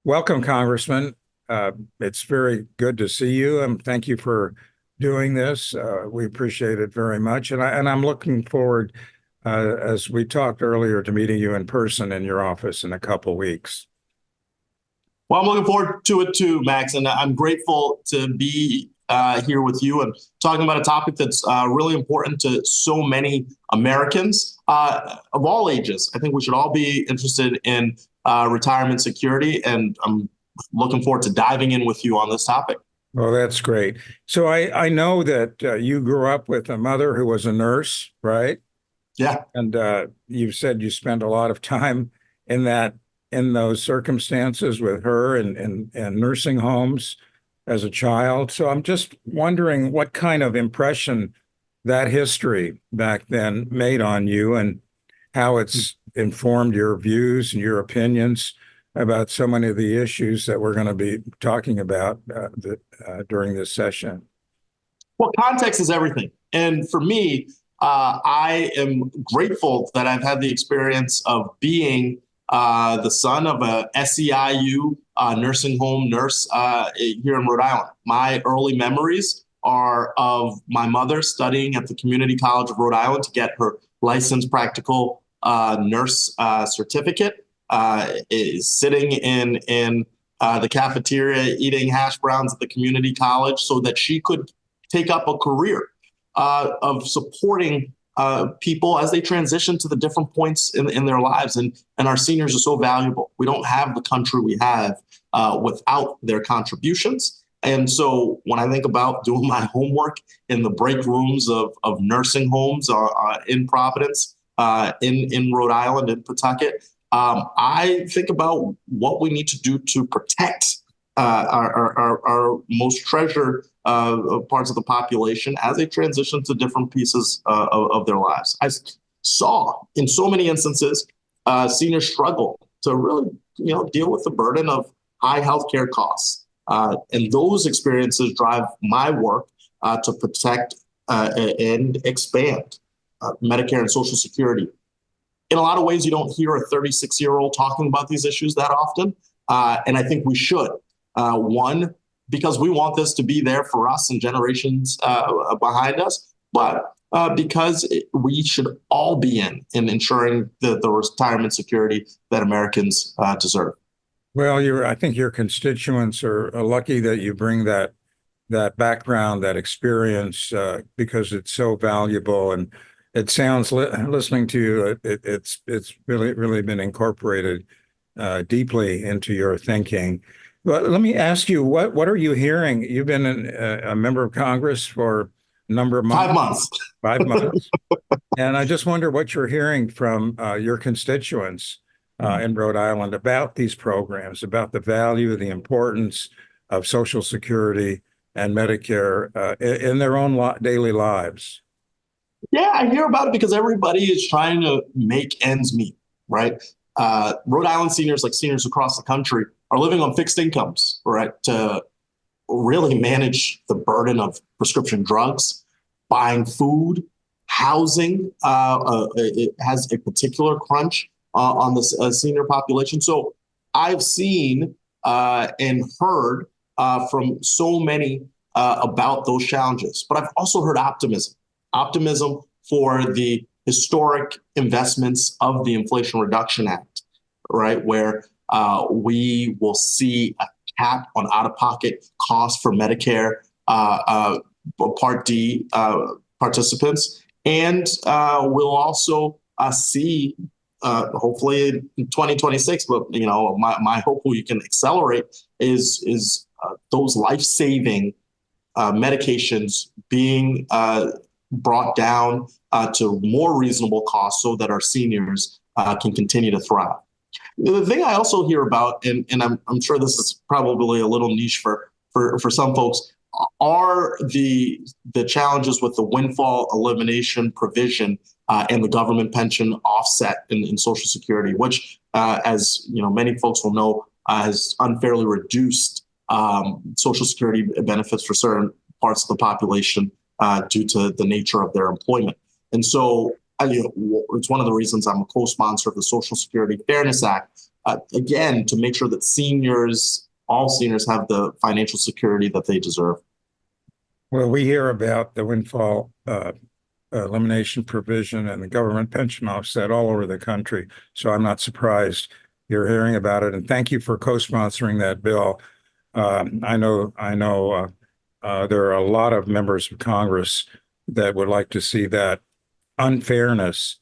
Welcome, Congressman. It's very good to see you, and thank you for doing this. We appreciate it very much, and I'm looking forward, as we talked earlier, to meeting you in person in your office in a couple weeks. Well, I'm looking forward to it too, Max, and I'm grateful to be here with you and talking about a topic that's really important to so many Americans of all ages. I think we should all be interested in retirement security, and I'm looking forward to diving in with you on this topic. Well, that's great. So I know that you grew up with a mother who was a nurse, right? Yeah. And you've said you spent a lot of time in those circumstances with her and nursing homes as a child. So I'm just wondering what kind of impression that history back then made on you and how it's informed your views and your opinions about so many of the issues that we're going to be talking about during this session. Well, context is everything. And for me, I am grateful that I've had the experience of being the son of a SEIU nursing home nurse here in Rhode Island. My early memories are of my mother studying at the Community College of Rhode Island to get her licensed practical nurse certificate, is sitting in the cafeteria eating hash browns at the community college so that she could take up a career of supporting people as they transition to the different points in their lives. And our seniors are so valuable. We don't have the country we have without their contributions. And so when I think about doing my homework in the break rooms of nursing homes in Providence, in Rhode Island, in Pawtucket, I think about what we need to do to protect our most treasured parts of the population as they transition to different pieces of their lives. I saw in so many instances seniors struggle to really, deal with the burden of high healthcare costs, and those experiences drive my work to protect and expand Medicare and Social Security. In a lot of ways, you don't hear a 36-year-old talking about these issues that often, and I think we should. One, because we want this to be there for us and generations behind us, but because we should all be in ensuring the retirement security that Americans deserve. Well, I think your constituents are lucky that you bring that background, that experience, because it's so valuable. And it sounds, listening to you, it's really been incorporated deeply into your thinking. But let me ask you, what are you hearing? You've been a member of Congress for a number of months. 5 months. 5 months. And I just wonder what you're hearing from your constituents in Rhode Island about these programs, about the value, the importance of Social Security and Medicare in their own daily lives. Yeah, I hear about it because everybody is trying to make ends meet, right? Rhode Island seniors, like seniors across the country, are living on fixed incomes, right, to really manage the burden of prescription drugs, buying food, housing. It has a particular crunch on the senior population. So I've seen and heard from so many about those challenges, but I've also heard optimism for the historic investments of the Inflation Reduction Act, right, where we will see a cap on out-of-pocket costs for Medicare Part D participants, and we'll also see, hopefully in 2026, but my hope we can accelerate is those life-saving medications being brought down to more reasonable costs so that our seniors can continue to thrive. The thing I also hear about, and I'm sure this is probably a little niche for some folks, are the challenges with the windfall elimination provision and the government pension offset in Social Security, which, as many folks will know, has unfairly reduced Social Security benefits for certain parts of the population due to the nature of their employment. And so it's one of the reasons I'm a co-sponsor of the Social Security Fairness Act, again, to make sure that all seniors have the financial security that they deserve. Well, we hear about the windfall elimination provision and the government pension offset all over the country. So I'm not surprised you're hearing about it. And thank you for co-sponsoring that bill. I know there are a lot of members of Congress that would like to see that unfairness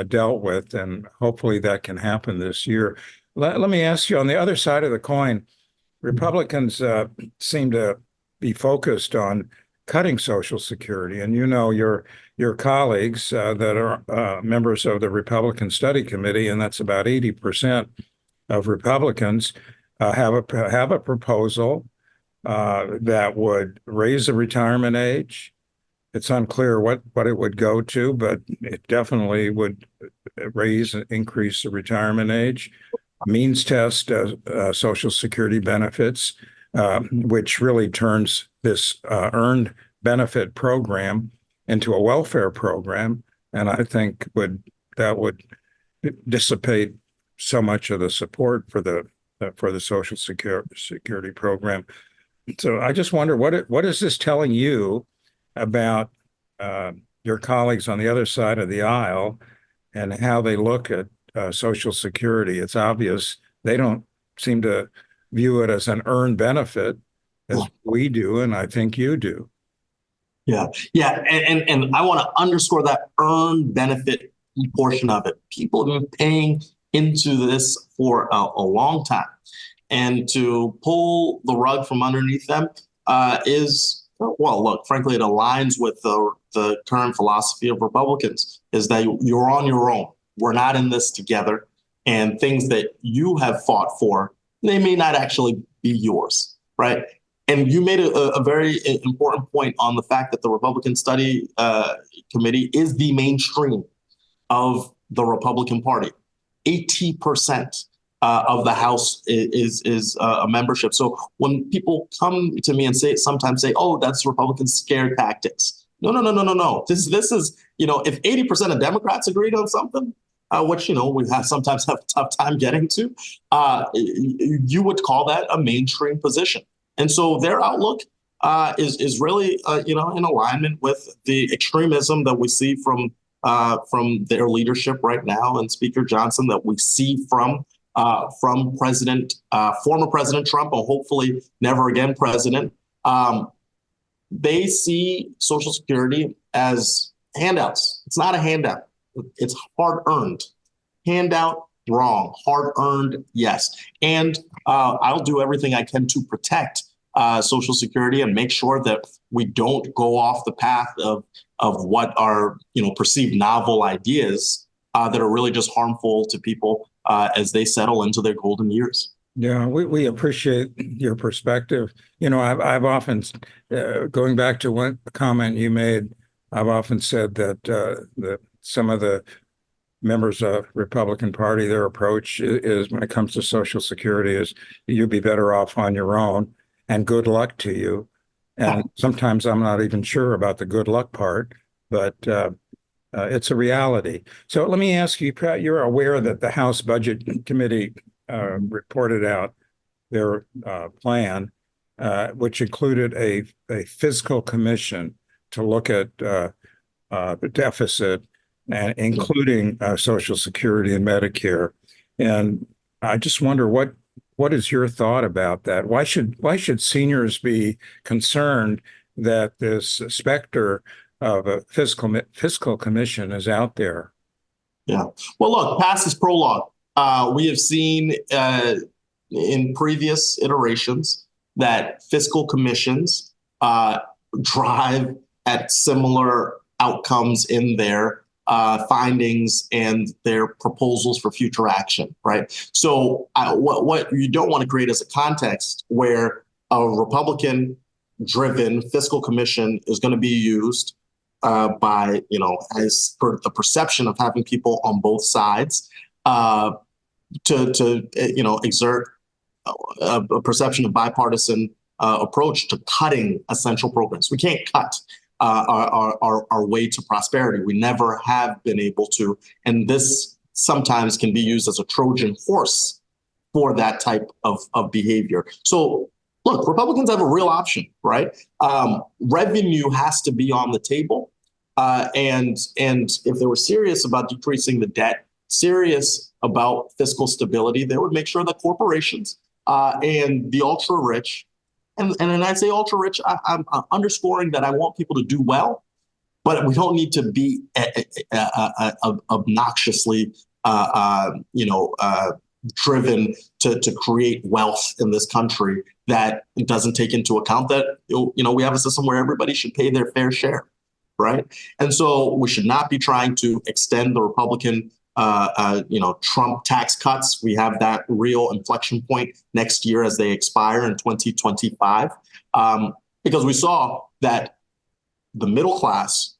dealt with, and hopefully that can happen this year. Let me ask you, on the other side of the coin, Republicans seem to be focused on cutting Social Security, and your colleagues that are members of the Republican Study Committee, and that's about 80% of Republicans, have a proposal that would raise the retirement age. It's unclear what it would go to, but it definitely would increase the retirement age, means test Social Security benefits, which really turns this earned benefit program into a welfare program. And I think that would dissipate so much of the support for the Social Security program. So I just wonder, what is this telling you about your colleagues on the other side of the aisle and how they look at Social Security? It's obvious they don't seem to view it as an earned benefit as we do, and I think you do. Yeah. And I want to underscore that earned benefit portion of it. People have been paying into this for a long time. And to pull the rug from underneath them frankly, it aligns with the current philosophy of Republicans, is that you're on your own. We're not in this together. And things that you have fought for, they may not actually be yours, right? And you made a very important point on the fact that the Republican Study Committee is the mainstream of the Republican Party. 80% of the House is a membership. So when people come to me and sometimes say, "Oh, that's Republican scare tactics." No. This is, if 80% of Democrats agreed on something, which we sometimes have a tough time getting to, you would call that a mainstream position. And so their outlook is really in alignment with the extremism that we see from their leadership right now, and Speaker Johnson, that we see from former President Trump, or hopefully never again president. They see Social Security as handouts. It's not a handout. It's hard earned. Handout, wrong. Hard earned, yes. And I'll do everything I can to protect Social Security and make sure that we don't go off the path of what are perceived novel ideas that are really just harmful to people as they settle into their golden years. Yeah, we appreciate your perspective. I've often, going back to one comment you made, I've often said that some of the members of Republican Party, their approach is, when it comes to Social Security, is you'd be better off on your own and good luck to you. And sometimes I'm not even sure about the good luck part, but it's a reality. So let me ask you, you're aware that the House Budget Committee reported out their plan, which included a fiscal commission to look at the deficit, and including Social Security and Medicare. And I just wonder, what is your thought about that? Why should seniors be concerned that this specter of a fiscal commission is out there? Yeah. Well, look, past is prologue. We have seen in previous iterations that fiscal commissions drive at similar outcomes in their findings and their proposals for future action, right? So what you don't want to create is a context where a Republican-driven fiscal commission is going to be used by, as per the perception of having people on both sides to exert a perception of bipartisan approach to cutting essential programs. We can't cut our way to prosperity. We never have been able to. And this sometimes can be used as a Trojan horse for that type of behavior. So look, Republicans have a real option, right? Revenue has to be on the table. And if they were serious about decreasing the debt, serious about fiscal stability, they would make sure that corporations and the ultra rich, and when I say ultra rich, I'm underscoring that I want people to do well, but we don't need to be obnoxiously, driven to create wealth in this country that doesn't take into account that we have a system where everybody should pay their fair share, right? And so we should not be trying to extend the Republican Trump tax cuts. We have that real inflection point next year as they expire in 2025, because we saw that the middle class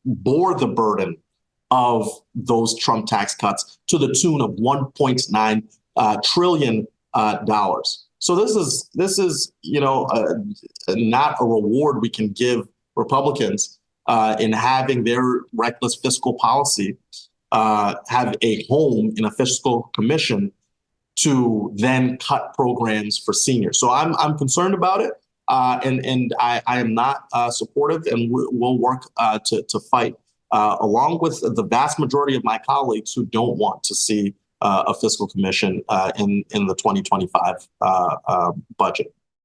bore the burden of those Trump tax cuts to the tune of $1.9 trillion. So this is not a reward we can give Republicans in having their reckless fiscal policy have a home in a fiscal commission to then cut programs for seniors. So I'm concerned about it, and I am not supportive, and we'll work to fight along with the vast majority of my colleagues who don't want to see a fiscal commission in the 2025 budget.